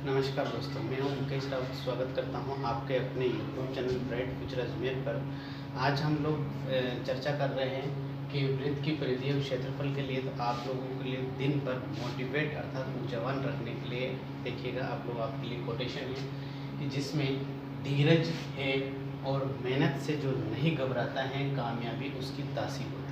नमस्कार दोस्तों, मैं हूं मुकेश रावत। स्वागत करता हूं आपके अपने YouTube channel bright future Ajmer पर। आज हम लोग चर्चा कर रहे हैं कि वृत्त की परिधि और क्षेत्रफल के लिए। तो आप लोगों के लिए दिन पर मोटिवेट अर्थात ऊर्जावान रखने के लिए देखिएगा, आप लोग आपके लिए कोटेशन है कि जिसमें धीरज है और मेहनत से जो नहीं घबराता है कामयाबी उसकी दासी होती है।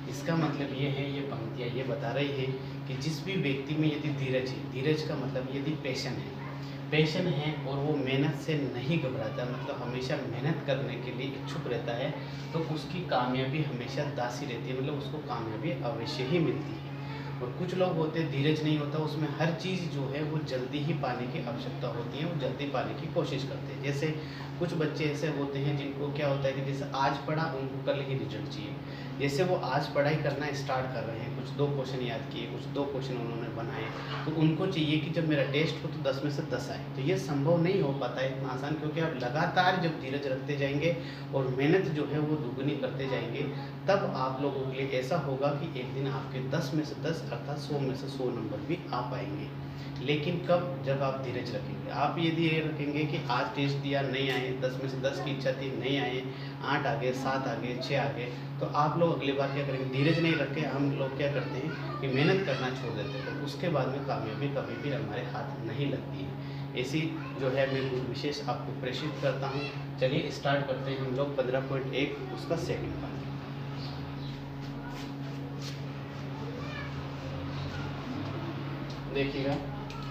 इसका मतलब ये है, ये पंक्तियाँ ये बता रही है कि जिस भी व्यक्ति में यदि धीरज है, धीरज का मतलब यदि पैशन है और वो मेहनत से नहीं घबराता, मतलब हमेशा मेहनत करने के लिए इच्छुक रहता है, तो उसकी कामयाबी हमेशा दासी रहती है, मतलब उसको कामयाबी अवश्य ही मिलती है। और कुछ लोग होते हैं धीरज नहीं होता, उसमें हर चीज़ जो है वो जल्दी ही पाने की आवश्यकता होती है, वो जल्दी पाने की कोशिश करते हैं। जैसे कुछ बच्चे ऐसे होते हैं जिनको क्या होता है कि जैसे आज पढ़ा उनको कल ही रिजल्ट चाहिए। जैसे वो आज पढ़ाई करना स्टार्ट कर रहे हैं, कुछ 2 क्वेश्चन याद किए, कुछ 2 क्वेश्चन उन्होंने बनाए, तो उनको चाहिए कि जब मेरा टेस्ट हो तो 10 में से 10 आए। तो ये संभव नहीं हो पाता है इतना आसान, क्योंकि आप लगातार जब धीरज रखते जाएंगे और मेहनत जो है वो दुगनी करते जाएंगे, तब आप लोगों के लिए ऐसा होगा कि एक दिन आपके 10 में से 10 अर्थात 100 में से 100 नंबर भी आ पाएंगे। लेकिन कब? जब आप धीरज रखेंगे। आप यदि ये रखेंगे कि आज टेस्ट दिया नहीं आए, 10 में से 10 की इच्छा थी नहीं आए, 8 आ गए, 7 आ गए, 6 आ गए, तो आप लोग अगली बार क्या करेंगे? धीरज नहीं रख के हम लोग क्या करते हैं कि मेहनत करना छोड़ देते हैं, तो उसके बाद में कामयाबी कभी भी हमारे हाथ नहीं लगती है। ऐसी जो है मैं गुण विशेष आपको प्रेषित करता हूँ। चलिए स्टार्ट करते हैं हम लोग 15.1 उसका सेकंड पार्ट। देखिएगा,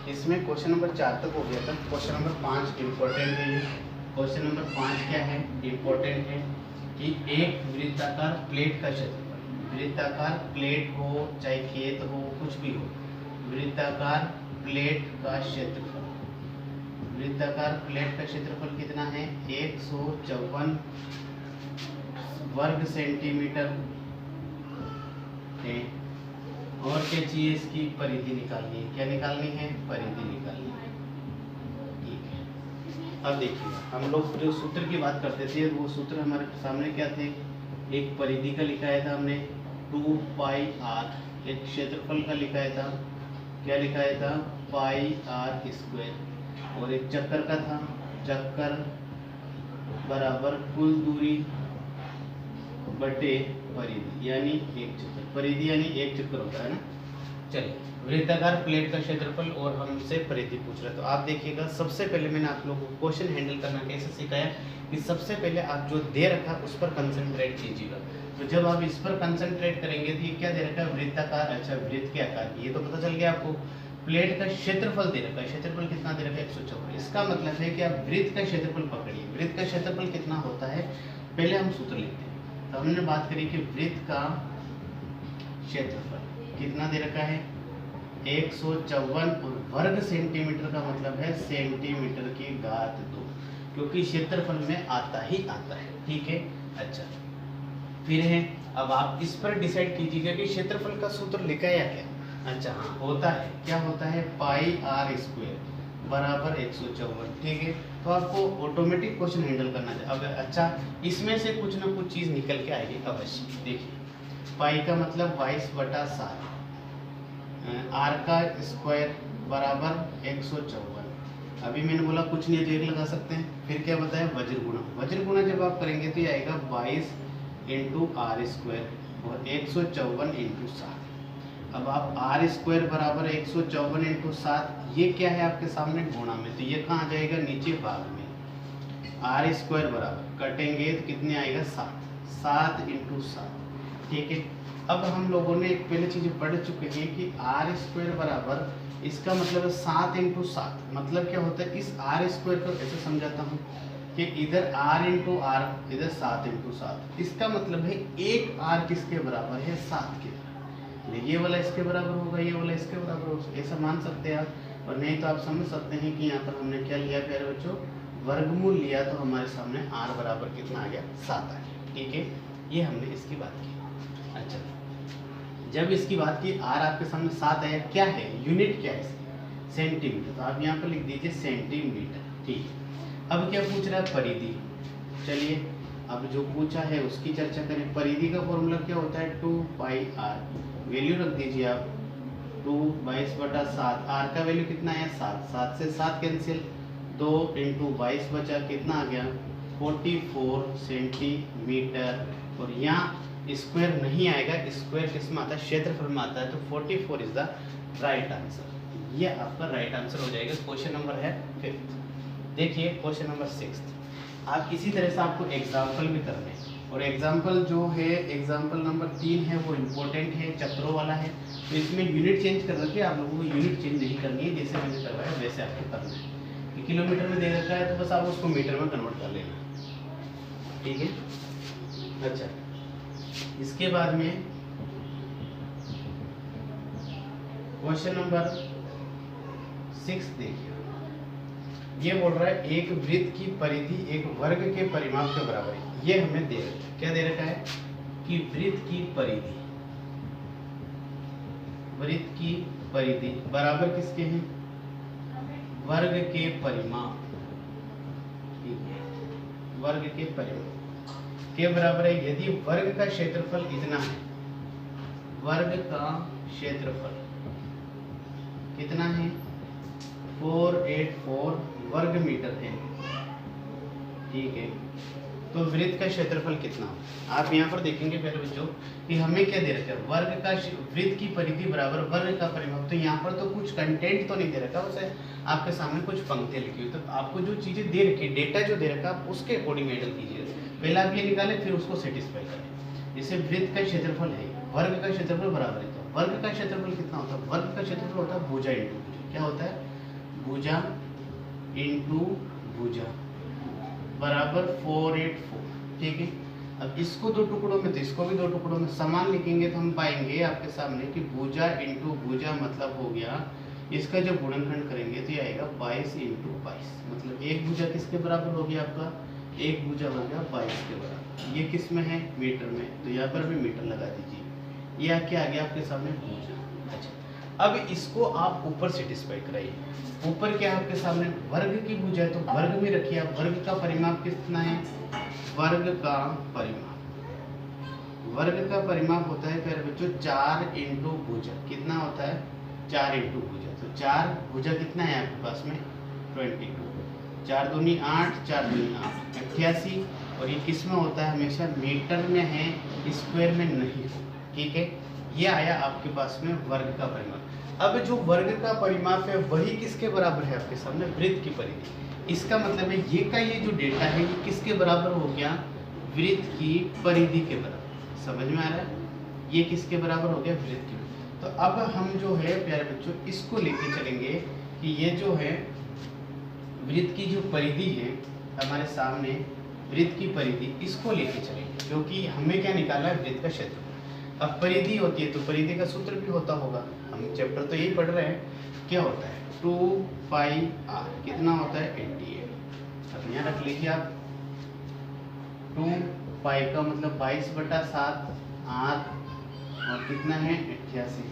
इसमें क्वेश्चन नंबर 4 तक हो गया था। क्वेश्चन नंबर 5 इम्पोर्टेंट है। ये क्वेश्चन नंबर 5 क्या है? इम्पोर्टेंट है कि एक वृत्ताकार प्लेट का क्षेत्रफल, वृत्ताकार प्लेट हो चाहे खेत हो कुछ भी हो, वृत्ताकार प्लेट का क्षेत्रफल, वृत्ताकार प्लेट का क्षेत्रफल कितना है? 154 वर्ग सेंटीमीटर है। और क्या चाहिए? इसकी परिधि निकालनी है। क्या निकालनी है? परिधि निकालनी है। ठीक है, अब देखिए हम लोग जो सूत्र की बात करते थे वो सूत्र हमारे सामने क्या थे? एक परिधि का लिखाया था हमने 2 पाई आर, एक क्षेत्रफल का लिखाया था, क्या लिखाया था? पाई आर स्क्वायर, और एक चक्कर का था, चक्कर बराबर कुल दूरी बटे परिधि, यानी एक चक्कर। परिधि यानी एक चक्कर होता है ना। चलिए, वृत्ताकार प्लेट का क्षेत्रफल और हमसे परिधि पूछ रहे, तो आप देखिएगा सबसे पहले मैंने आप लोगों को क्वेश्चन हैंडल करना कैसे सिखाया कि सबसे पहले आप जो दे रखा उस पर कंसंट्रेट कीजिएगा। तो जब आप इस पर कंसंट्रेट करेंगे तो ये क्या दे रखा है? वृत्ताकार। अच्छा, वृत्त के आकार की, ये तो पता चल गया आपको। प्लेट का क्षेत्रफल दे रखा है, क्षेत्रफल कितना दे रखा है? 154। इसका मतलब है कि आप वृत्त का क्षेत्रफल पकड़िए। वृत्त का क्षेत्रफल कितना होता है? पहले हम सूत्र लिखते हैं। तो हमने बात करी कि वृत्त का क्षेत्रफल कितना दे रखा है? 154, और वर्ग सेंटीमीटर का मतलब है सेंटीमीटर की घात 2, क्योंकि क्षेत्रफल में आता ही आता है। ठीक है, अच्छा फिर है, अब आप इस पर डिसाइड कीजिएगा कि क्षेत्रफल का सूत्र लिखा है या क्या। अच्छा हाँ, होता है, क्या होता है? पाई आर स्क्वायर बराबर 154। ठीक है, तो आपको ऑटोमेटिक क्वेश्चन हैंडल करना चाहिए। अब अच्छा, इसमें से कुछ ना कुछ चीज़ निकल के आएगी अवश्य। देखिए, पाई का मतलब 22/7, आर का स्क्वायर बराबर 154। अभी मैंने बोला कुछ नहीं है तो एक लगा सकते हैं। फिर क्या बताया? वज्र गुणा। वज्र गुणा जब आप करेंगे तो ये आएगा 22 इंटू आर स्क्वायर और 154 इंटू 7। अब आप आर स्क्वायर बराबर 154 इंटू 7, ये क्या है आपके सामने? गुणा में, तो ये कहाँ आ जाएगा? नीचे भाग में। आर स्क्वायर बराबर कटेंगे तो कितने आएगा? 7, 7 इंटू 7। ठीक है, अब हम लोगों ने एक पहले चीज़ पढ़ चुके हैं कि आर स्क्वायर बराबर, इसका मतलब है 7 इंटू 7। मतलब क्या होता है? इस आर स्क्वायर को ऐसे समझाता हूँ कि इधर r इंटू आर, इधर 7 इंटू 7। इसका मतलब है एक r किसके बराबर है? 7 के। ये वाला इसके बराबर होगा, ये वाला इसके बराबर होगा, ऐसा मान सकते हैं आप। और नहीं तो आप समझ सकते हैं कि यहाँ पर हमने क्या लिया प्यारे बच्चों? वर्गमूल लिया, तो हमारे सामने r बराबर कितना आ गया? 7 आ गया। ठीक है, ये हमने इसकी बात की। अच्छा, जब इसकी बात की, r आपके सामने 7 आया, क्या है? यूनिट क्या है इसकी? सेंटीमीटर। तो आप यहाँ पर लिख दीजिए सेंटीमीटर। ठीक है, अब क्या पूछ रहा है? परिधि। चलिए, अब जो पूछा है उसकी चर्चा करें। परिधि का फॉर्मूला क्या होता है? 2 पाई आर। वैल्यू रख दीजिए आप 2 22/7, आर का वैल्यू कितना है 7, 7 से 7 कैंसिल, 2 × 22 बचा, कितना आ गया 44 सेंटीमीटर। और यहाँ स्क्वायर नहीं आएगा, स्क्वायर किस में आता है क्षेत्रफल में आता है, तो 44 इज द राइट आंसर। ये आपका राइट आंसर हो जाएगा। क्वेश्चन नंबर है 5th। देखिए क्वेश्चन नंबर 6th। आप किसी तरह से आपको एग्जाम्पल भी करने हैं, और एग्जाम्पल जो है एग्जाम्पल नंबर 3 है वो इम्पोर्टेंट है, चक्रों वाला है, तो इसमें यूनिट चेंज कर रखिए। आप लोगों को यूनिट चेंज नहीं करनी है, जैसे मैंने करवाया वैसे आपको करना है। कि किलोमीटर में दे रखा है तो बस आप उसको मीटर में कन्वर्ट कर लेना, ठीक है। अच्छा, इसके बाद में क्वेश्चन नंबर 6 देखिए, ये बोल रहा है एक वृत्त की परिधि एक वर्ग के परिमाप के बराबर है। ये हमें दे रखा है, क्या दे रखा है कि वृत्त की परिधि बराबर किसके हैं, वर्ग के परिमाप, ठीक है, वर्ग के परिमाप के बराबर है। यदि वर्ग का क्षेत्रफल इतना है, वर्ग का क्षेत्रफल कितना है 484 वर्ग मीटर है, ठीक है, तो वृत्त का क्षेत्रफल कितना हो। आप यहाँ पर देखेंगे पहले बच्चों कि हमें क्या दे रखा है, वर्ग का वृत्त की परिधि बराबर वर्ग का परिमाप। तो यहाँ पर तो कुछ कंटेंट तो नहीं दे रखा, बस आपके सामने कुछ पंक्तियाँ लिखी हुई। तो आपको जो चीज़ें दे रखी, डेटा जो दे रखा, आप उसके अकॉर्डिंग हैंडल कीजिए। पहले आप ये निकालें, फिर उसको सेटिस्फाई करें। जैसे वृत्त का क्षेत्रफल है, वर्ग का क्षेत्रफल बराबर है, तो वर्ग का क्षेत्रफल कितना होता है, वर्ग का क्षेत्रफल होता है भुजा इंटू भुजा। क्या होता है, भुजा इंटू भुजा बराबर 484, ठीक है। अब इसको दो टुकड़ों में, तो इसको भी दो टुकड़ों में समान लिखेंगे तो हम पाएंगे आपके सामने कि भुजा इंटू भुजा मतलब हो गया, इसका जब गुणनखंड करेंगे तो ये आएगा 22 इंटू 22, मतलब एक भुजा किसके बराबर हो गया आपका, एक भुजा हो गया 22 के बराबर। ये किस में है, मीटर में, तो यहाँ पर भी मीटर लगा दीजिए। ये क्या आ गया आपके सामने, भुजा। अच्छा, अब इसको आप ऊपर सेटिस्फाई कराइए। ऊपर क्या है आपके सामने, वर्ग की भुजा है, तो वर्ग में रखिए आप। वर्ग का परिमाप कितना है, वर्ग का परिमाप होता है प्यारे बच्चों 4 इंटू भुजा। कितना होता है, 4 इंटू भुजा। तो 4 भुजा कितना है आपके पास में 22, 4 दूनी 8, 4 दूनी 8, 88। और ये किस में होता है, हमेशा मीटर में है, स्क्वायर में नहीं, ठीक है। ये आया आपके पास में वर्ग का परिमाप। अब जो वर्ग का परिमाप है वही किसके बराबर है आपके सामने, वृत्त की परिधि। इसका मतलब है ये का ये जो डेटा है ये किसके बराबर हो गया, वृत्त की परिधि के बराबर। समझ में आ रहा है, ये किसके बराबर हो गया, वृत्त की। तो अब हम जो है प्यारे बच्चों इसको लेके चलेंगे कि ये जो है वृत्त की जो परिधि है हमारे सामने, वृत्त की परिधि, इसको लेके चलेंगे, क्योंकि हमें क्या निकालना है, वृत्त का क्षेत्र। अब परिधि होती है तो परिधि का सूत्र भी होता होगा, हम चैप्टर तो यही पढ़ रहे हैं। क्या होता है 2πr, कितना होता है 88। अब यहाँ रख लीजिए आप, 2π का मतलब 22/7 r, और कितना है 88,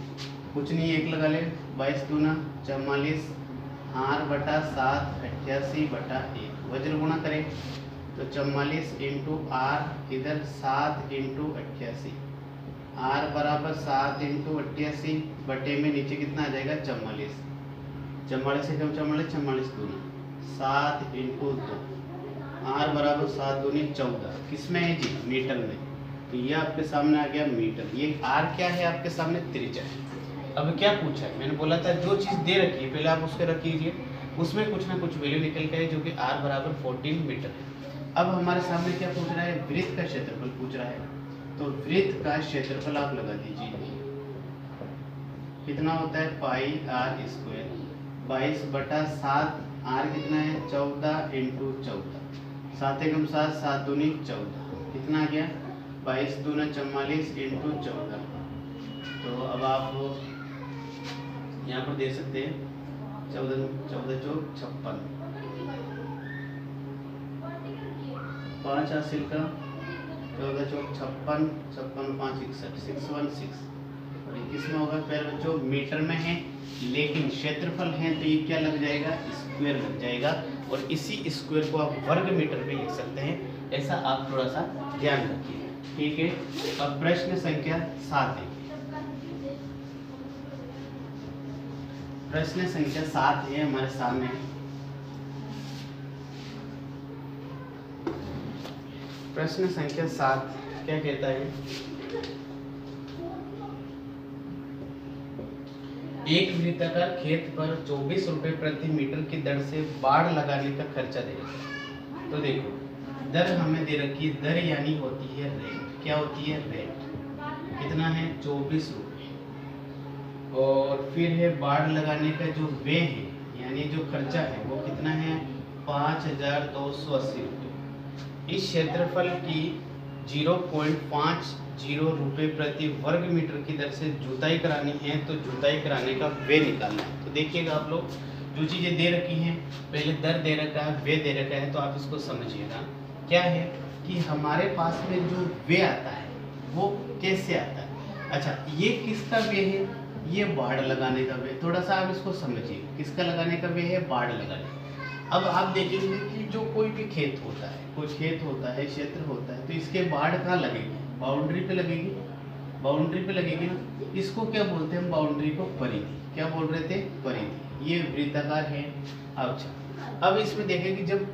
कुछ नहीं एक लगा ले, 22 दूना 44 r/7 88/1, वज्र गुणा करें तो 44 इंटू आर, इधर 7 इंटू 88, r बराबर 7 इंटू 88 बटे में नीचे कितना आ जाएगा 44, 44 से कम 44, 44 दूना 7 इंटू 2, r बराबर 7 दूनी 14, किस में है जी, मीटर में। तो ये आपके सामने आ गया मीटर। ये r क्या है आपके सामने, त्रिज्या है। अब क्या पूछा है, मैंने बोला था जो चीज़ दे रखी है पहले आप उसके रख लीजिए, उसमें कुछ ना कुछ वैल्यू निकल के जो कि r बराबर 14 मीटर है। अब हमारे सामने क्या पूछ रहा है, वृत्त का क्षेत्रफल पूछ रहा है। तो वृत्त का क्षेत्रफल आप लगा दीजिए, कितना होता है πr², 22/7, r कितना है 14 इंटू 14, 7 एकम 7, 7 दूनी 14, कितना आ गया 22 दूना 44 इंटू 14। तो अब आप यहाँ पर दे सकते हैं 14 14 चौक 56, 5 हासिल का 14 चौक 56, 56 5 61, 616। और ये किस में होगा प्यारे बच्चों, मीटर में है, लेकिन क्षेत्रफल है तो ये क्या लग जाएगा, स्क्वायर लग जाएगा। और इसी स्क्वायर को आप वर्ग मीटर में लिख सकते हैं, ऐसा आप थोड़ा सा ध्यान रखिए, ठीक है। अब प्रश्न संख्या 7 देखिए, प्रश्न संख्या 7 है हमारे सामने। प्रश्न संख्या 7 क्या कहता है? एक वृत्ताकार खेत पर 24 रुपए प्रति मीटर की दर से बाड़ लगाने का खर्चा देगा। तो देखो, दर हमें दे रखी है, दर यानी होती है रेट। क्या होती है? रेट। कितना है? 24 रुपए। और फिर है बाड़ लगाने का जो वे है यानी जो खर्चा है वो कितना है? 5280 रुपये। इस क्षेत्रफल की 0.50 रुपये प्रति वर्ग मीटर की दर से जुताई करानी है, तो जुताई कराने का वे निकालना है। तो देखिएगा आप लोग, जो चीज़ें दे रखी हैं, पहले दर दे रखा है, वे दे रखा है, तो आप इसको समझिएगा। क्या है कि हमारे पास में जो वे आता है वो कैसे आता है? अच्छा, ये किसका वे है? ये बाड़ लगाने का वे। थोड़ा सा आप इसको समझिए, किसका लगाने का वे है? बाड़ लगाने। अब आप देखेंगे कि जो कोई भी खेत होता है, कोई खेत होता है, क्षेत्र होता है, तो इसके बाड़ कहाँ लगेगी? बाउंड्री पे लगेगी। बाउंड्री पे लगेगी ना। इसको क्या बोलते हैं हम? बाउंड्री को परिधि। क्या बोल रहे थे? परिधि। ये वृत्ताकार है। अच्छा, अब इसमें देखें कि जब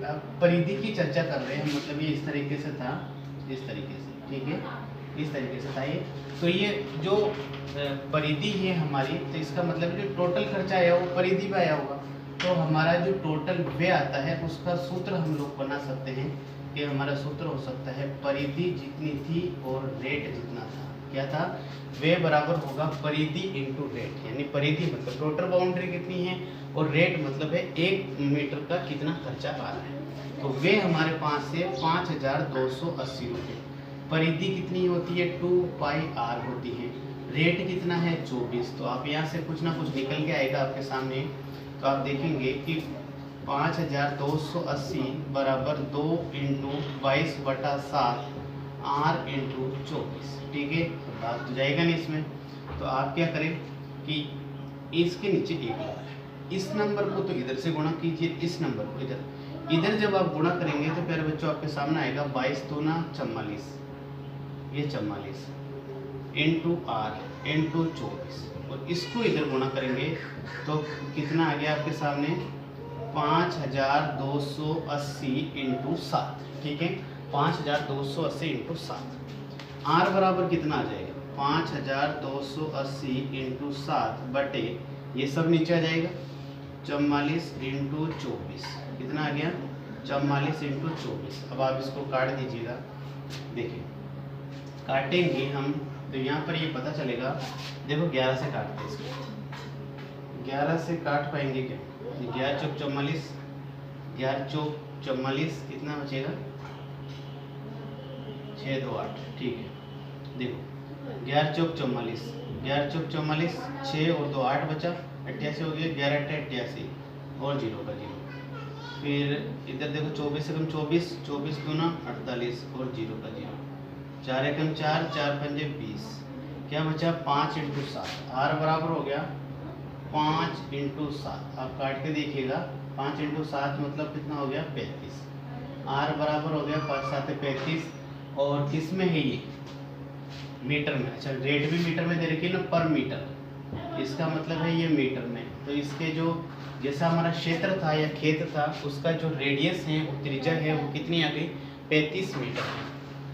परिधि की चर्चा कर रहे हैं, मतलब ये इस तरीके से था, इस तरीके से, ठीक है, इस तरीके से था ये। तो ये जो परिधि है हमारी, तो इसका मतलब जो टोटल खर्चा आया वो परिधि पे आया होगा। तो हमारा जो टोटल वे आता है उसका सूत्र हम लोग बना सकते हैं कि हमारा सूत्र हो सकता है परिधि जितनी थी और रेट जितना था। क्या था? वे बराबर होगा परिधि इंटू रेट। यानी परिधि मतलब टोटल बाउंड्री कितनी है और रेट मतलब है 1 मीटर का कितना खर्चा आ रहा है। तो वे हमारे पास से 5280 रुपये। परिधि कितनी होती है? 2πr होती है। रेट कितना है? 24। तो आप यहाँ से कुछ ना कुछ निकल के आएगा आपके सामने। तो आप देखेंगे कि 5280 बराबर 2 × 22/7 r × 24। ठीक है, बात तो जाएगा नहीं इसमें। तो आप क्या करें कि इसके नीचे एक बार इस नंबर को तो इधर से गुणा कीजिए, इस नंबर को इधर जब आप गुणा करेंगे तो प्यारे बच्चों आपके सामने आएगा 22 × 2 = 44, ये 44 × r × 24। और इसको इधर गुणा करेंगे तो कितना आ गया आपके सामने? 5280 × 7। ठीक है, 5280 × 7। r बराबर कितना आ जाएगा? 5280 × 7 बटे ये सब नीचे आ जाएगा 44 × 24। कितना आ गया? 44 × 24। अब आप इसको काट दीजिएगा। देखिए, काटेंगे हम तो यहाँ पर ये पता चलेगा। देखो 11 से काटते हैं इसको। 11 से काट पाएंगे क्या? 11 चौक 44, 11 चौक 44, कितना बचेगा? 6 2 8। ठीक है, देखो 11 चौक 44, 11 चौक 44, 6 और 2 8 बचा, 88 हो गया। 11 8 88 और 0 का 0। फिर इधर देखो 24 से कम 24, 24 दूना 48 और 0 का 0। 4 एकम 4, 4 पंजे 20। क्या बचा? 5 × 7। r बराबर हो गया 5 × 7। आप काट के देखिएगा, 5 × 7 मतलब कितना हो गया? 35। r बराबर हो गया 5 7 35। और किस में है ये? मीटर में। अच्छा, रेट भी मीटर में दे रखी है ना, पर मीटर। इसका मतलब है ये मीटर में। तो इसके जो जैसा हमारा क्षेत्र था या खेत था, उसका जो रेडियस है, वो त्रिज्या है, वो कितनी आ गई? 35 मीटर है।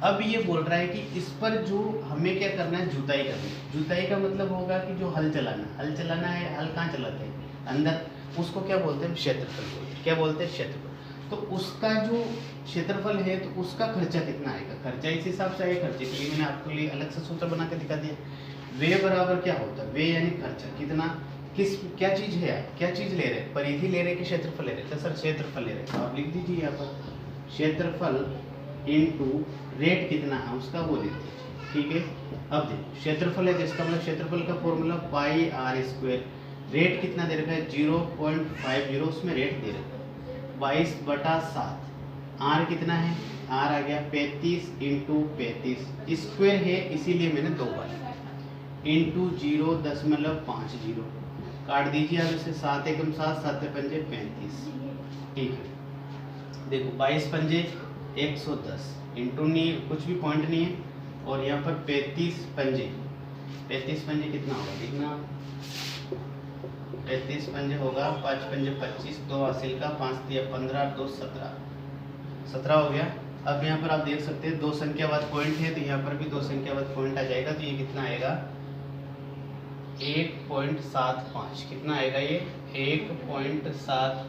अब ये बोल रहा है कि इस पर जो हमें क्या करना है? जुताई करनी है। जुताई का मतलब होगा कि जो हल चलाना है। हल कहाँ चलाते हैं? अंदर। उसको क्या बोलते हैं? क्षेत्रफल बोलते हैं। क्या बोलते हैं? क्षेत्रफल। तो उसका जो क्षेत्रफल है तो उसका खर्चा कितना आएगा? खर्चा इस हिसाब से आएगा। खर्चे के लिए मैंने आपके लिए अलग से सूत्र बना के दिखा दिया। वे बराबर क्या होता है? वे यानी खर्चा कितना, किस क्या चीज़ है? क्या चीज़ ले रहे हैं? परिधि ले रहे हैं कि क्षेत्रफल ले रहे हैं? तो सर क्षेत्रफल ले रहे हैं। तो आप लिख दीजिए यहाँ पर क्षेत्रफल इंटू रेट कितना है उसका वो लिख दीजिए। ठीक है, अब देखो क्षेत्रफल है तो इसका मतलब क्षेत्रफल का फॉर्मूला πr²। रेट कितना दे रखा है? 0.50। उसमें रेट दे रखा है 22/7। r कितना है? r आ गया 35 × 35। स्क्वायर है इसीलिए मैंने 2 बार इंटू 0.50। काट दीजिए अब इसे। 7 एकम 7, 7 पंजे 35। ठीक है, देखो 22 पंजे 110, इंटू नहीं, कुछ भी पॉइंट नहीं है। और यहाँ पर 35 पंजे कितना होगा? देखना 35 पंजे होगा, 5 पंजे 25, 2 हासिल का, 5 दिया 15, 2 17, 17 हो गया। अब यहाँ पर आप देख सकते हैं 2 संख्यावाद पॉइंट है, तो यहाँ पर भी 2 संख्यावाद पॉइंट आ जाएगा। तो ये कितना आएगा 1.75, कितना आएगा ये 1.7,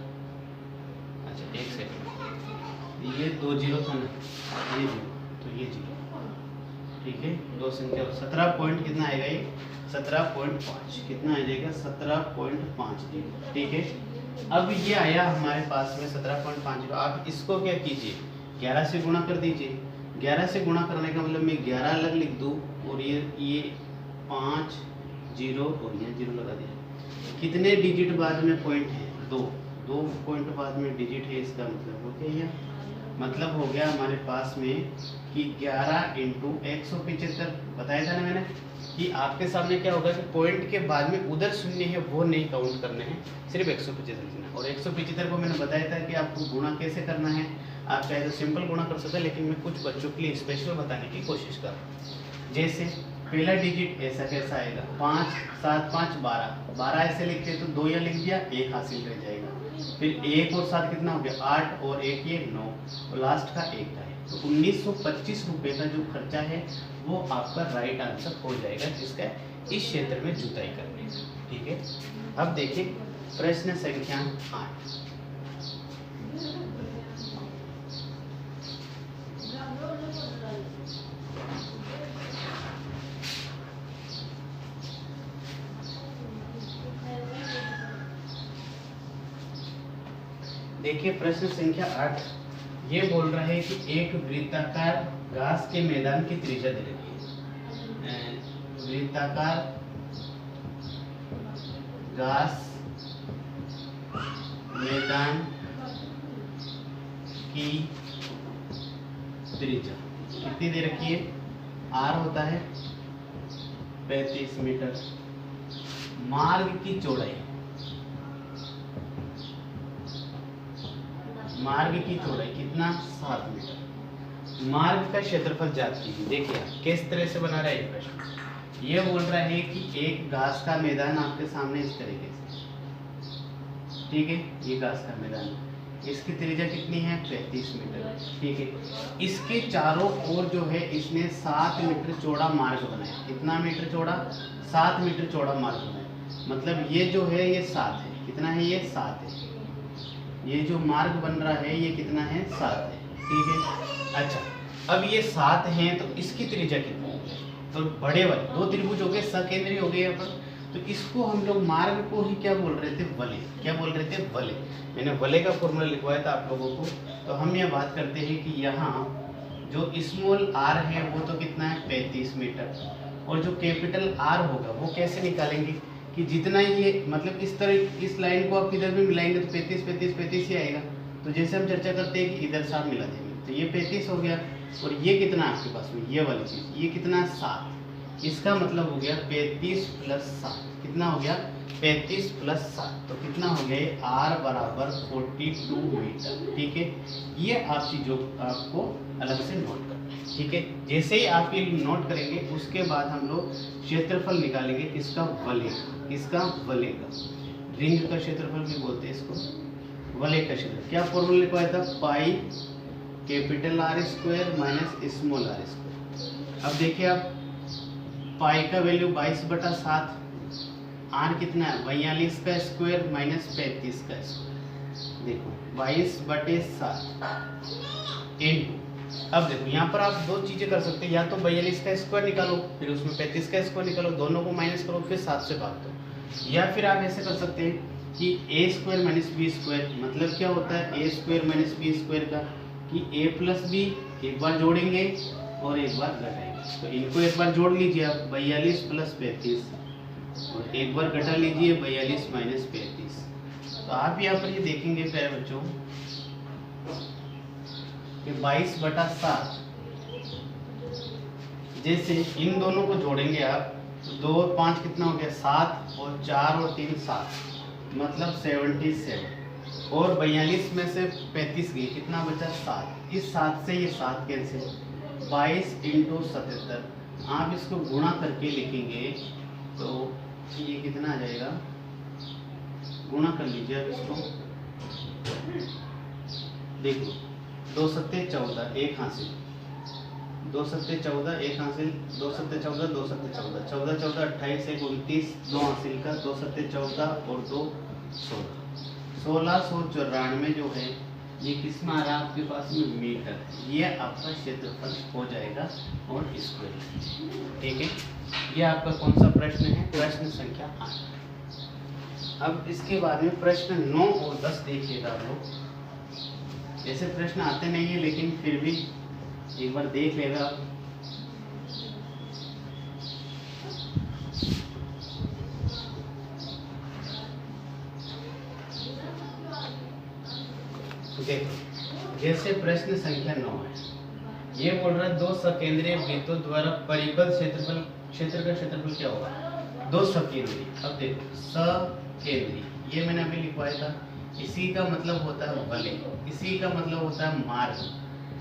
अच्छा 1 सेकंड, ये 2 जीरो था ना, ये जीरो, तो ये जीरो, ठीक है। 2 संख्या 17 पॉइंट कितना आएगा ये 17.5, कितना आ जाएगा 17.5, ठीक है। अब ये आया हमारे पास में 17.5। आप इसको क्या कीजिए 11 से गुणा कर दीजिए। 11 से गुणा करने का मतलब मैं 11 अलग लिख दूँ और ये 5 जीरो और ये जीरो लगा दिया। कितने डिजिट बाद में पॉइंट है 2 पॉइंट बाद में डिजिट है, इसका मतलब हो गया मतलब हो गया हमारे पास में कि 11 इंटू 175 बताया था ना मैंने कि आपके सामने क्या होगा कि पॉइंट के बाद में उधर शून्य है वो नहीं काउंट करने हैं, सिर्फ 175 लिखना। और 175 को मैंने बताया था कि आपको गुणा कैसे करना है। आप चाहे तो सिंपल गुणा कर सकते हैं, लेकिन मैं कुछ बच्चों के लिए स्पेशल बताने की कोशिश कर रहा हूँ। जैसे पहला डिजिट ऐसा कैसा आएगा 5 7 5 12 ऐसे लिखते हैं तो 2 या लिख दिया, 1 हासिल रह जाएगा। फिर 1 और 7 कितना हो गया 8 और 1 ये 9 और लास्ट का 1 का है। तो 1925 रुपये का जो खर्चा है वो आपका राइट आंसर हो जाएगा, जिसका इस क्षेत्र में जुताई करने का, ठीक है। अब देखिए प्रश्न संख्या 8। देखिए प्रश्न संख्या 8 ये बोल रहा है कि एक वृत्ताकार घास के मैदान की त्रिज्या दे रखी है। वृत्ताकार घास मैदान की त्रिज्या कितनी दे रखी है, r होता है 35 मीटर। मार्ग की चौड़ाई, मार्ग की चौड़ाई कितना 7 मीटर। मार्ग का क्षेत्रफल ज्ञात कीजिए। देखिए किस तरह से बना रहा है ये प्रश्न। ये बोल रहा है कि एक घास का मैदान आपके सामने इस तरीके से, ठीक है, ये घास का मैदान, इसकी त्रिज्या कितनी है 35 मीटर, ठीक है। इसके चारों ओर जो है इसने 7 मीटर चौड़ा मार्ग बनाया। कितना मीटर चौड़ा 7 मीटर चौड़ा मार्ग बनाया। मतलब ये जो है ये 7 है, कितना है ये 7 है। ये जो मार्ग बन रहा है ये कितना है 7 है, ठीक है। अच्छा अब ये 7 हैं तो इसकी त्रिज्या कितनी है, तो बड़े वाले 2 त्रिभुज हो गए, सकेंद्री हो गए यहाँ पर। तो इसको हम लोग मार्ग को ही क्या बोल रहे थे वलय, क्या बोल रहे थे वलय। मैंने वलय का फॉर्मूला लिखवाया था आप लोगों को। तो हम यह बात करते हैं कि यहाँ जो स्मॉल r है वो तो कितना है 35 मीटर, और जो कैपिटल R होगा वो कैसे निकालेंगे कि जितना ये मतलब इस तरह इस लाइन को आप इधर भी मिलाएंगे तो 35 ही आएगा। तो जैसे हम चर्चा करते हैं कि इधर 7 मिला देंगे तो ये 35 हो गया, और ये कितना आपके पास में ये वाली चीज़ ये कितना 7, इसका मतलब हो गया 35 प्लस 7, कितना हो गया 35 प्लस 7, तो कितना हो गया ये r बराबर 42 मीटर, ठीक है। ये आप चीज़ों आपको अलग से नोट करना है, ठीक है। जैसे ही आप ये नोट करेंगे उसके बाद हम लोग क्षेत्रफल निकालेंगे इसका वलय, इसका वलय का, रिंग का क्षेत्रफल भी बोलते हैं इसको, वलय का क्षेत्रफल। क्या फॉर्मूला लिखवाया था pi capital R square minus small r square. अब देखिए आप पाई का वैल्यू 22/7, r कितना है 42 का स्क्वायर माइनस 35 का स्क्वायर। देखो 22/7 इंटू, अब देखो यहाँ पर आप 2 चीज़ें कर सकते हैं, या तो 42 का स्क्वायर निकालो फिर उसमें 35 का स्क्वायर निकालो, दोनों को माइनस करो फिर 7 से भाग दो। या फिर आप ऐसे कर सकते हैं कि a square minus B square, मतलब क्या होता है a square minus B square का कि a प्लस बी एक बार जोड़ेंगे और एक बार घटाएंगे। तो इनको एक बार जोड़ लीजिए आप 42 प्लस 35, और एक बार घटा लीजिए 42 माइनस 35। तो आप यहाँ पर ये देखेंगे प्यारे बच्चों कि 22/7, जैसे इन दोनों को जोड़ेंगे आप तो 2 और 5 कितना हो गया 7, और 4 और 3 7, मतलब 77, और 42 में से 35 गई, कितना बचा 7। इस 7 से ये 7 कैंसिल, 22 इंटू 77, आप इसको गुणा करके लिखेंगे तो ये कितना आ जाएगा गुणा कर लीजिए अब इसको। देखो 2 सत्ते 14 एक हासिल, 2 सत्ते 14 एक हासिल, 2 सत्ते 14 2 सत्ते 14, 14 14 28 1 29, 2 हासिल का, 2 सत्ते 14 और 2 16, 1694 जो है ये किस में आ रहा है आपके पास में मीटर, ये आपका क्षेत्रफल हो जाएगा और स्क्वायर। ठीक है, ये आपका कौन सा प्रश्न है? प्रश्न संख्या 8। अब इसके बाद में प्रश्न 9 और 10 देखिएगा आप लोग। ऐसे प्रश्न आते नहीं है लेकिन फिर भी एक बार देख लेगा आप। देखो जैसे प्रश्न संख्या 9 है, ये बोल रहा है दो सकेंद्रीय वृत्तों द्वारा परिबद्ध क्षेत्रफल, क्षेत्र का क्षेत्रफल क्या होगा? दो सकेंद्रीय। अब देखो सकेंद्रीय ये मैंने अभी लिखवाया था, इसी का मतलब होता है वलय, इसी का मतलब होता है मार्ग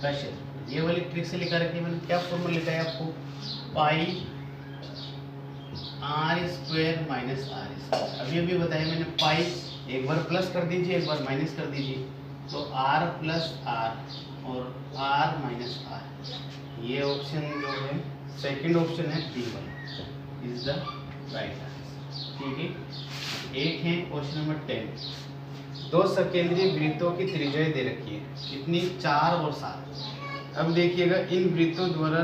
का क्षेत्रफल। ये वाली ट्रिक से लिखा रखी है मैंने। क्या फॉर्मूला लिखा है आपको? Pi r square minus r square. अभी अभी बताया मैंने, पाई एक बार प्लस कर दीजिए एक बार माइनस कर दीजिए, तो r प्लस आर और r माइनस आर। ये ऑप्शन जो है सेकंड ऑप्शन है बी वाला इज द राइट आंसर। ठीक है, एक है क्वेश्चन नंबर 10। दो सकेंद्रीय वृत्तों की त्रिज्या दे रखी है, कितनी? 4 और 7। अब देखिएगा इन वृत्तों द्वारा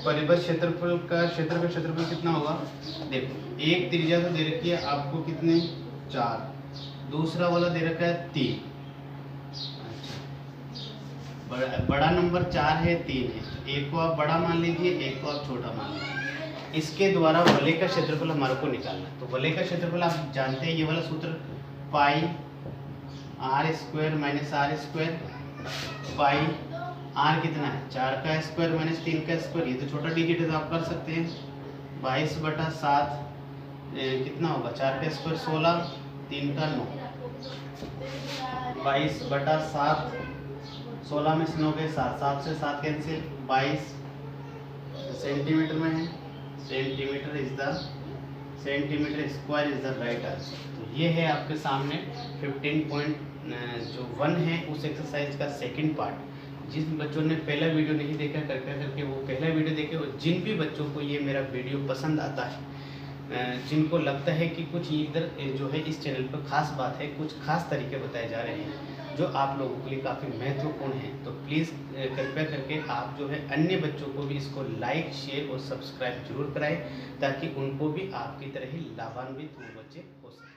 परिबद्ध क्षेत्रफल का क्षेत्रफल कितना होगा? देखो एक त्रिज्या तो दे रखी है आपको, कितने? 4, दूसरा वाला दे रखा है 3। बड़ा नंबर 4 है 3 है, तो एक को आप बड़ा मान लीजिए एक को आप छोटा मान लीजिए। इसके द्वारा वलय का क्षेत्रफल हमारे को निकालना है। तो वलय का क्षेत्रफल आप जानते हैं, ये वाला सूत्र pi r square minus r square. Pi r कितना है? 4 का स्क्वायर माइनस 3 का स्क्वायर, ये तो छोटा डिजिट है तो आप कर सकते हैं। 22/7 कितना होगा? 4 का स्क्वायर 16, 3 का 9, 22/7, 16 में से 9 गए 7, 7 से 7 कैंसिल, 22 सेंटीमीटर में है। Centimetre square is the right answer. तो ये है आपके सामने 15.1 है उस एक्सरसाइज का सेकंड पार्ट। जिन बच्चों ने पहला वीडियो नहीं देखा कृपया करके वो पहला वीडियो देखें। और जिन भी बच्चों को ये मेरा वीडियो पसंद आता है, जिनको लगता है कि कुछ इधर जो है इस चैनल पर खास बात है, कुछ खास तरीके बताए जा रहे हैं जो आप लोगों के लिए काफ़ी महत्वपूर्ण है, तो प्लीज़ कृपया करके आप जो है अन्य बच्चों को भी इसको लाइक शेयर और सब्सक्राइब जरूर कराएं, ताकि उनको भी आपकी तरह ही लाभान्वित वो बच्चे हो सकें।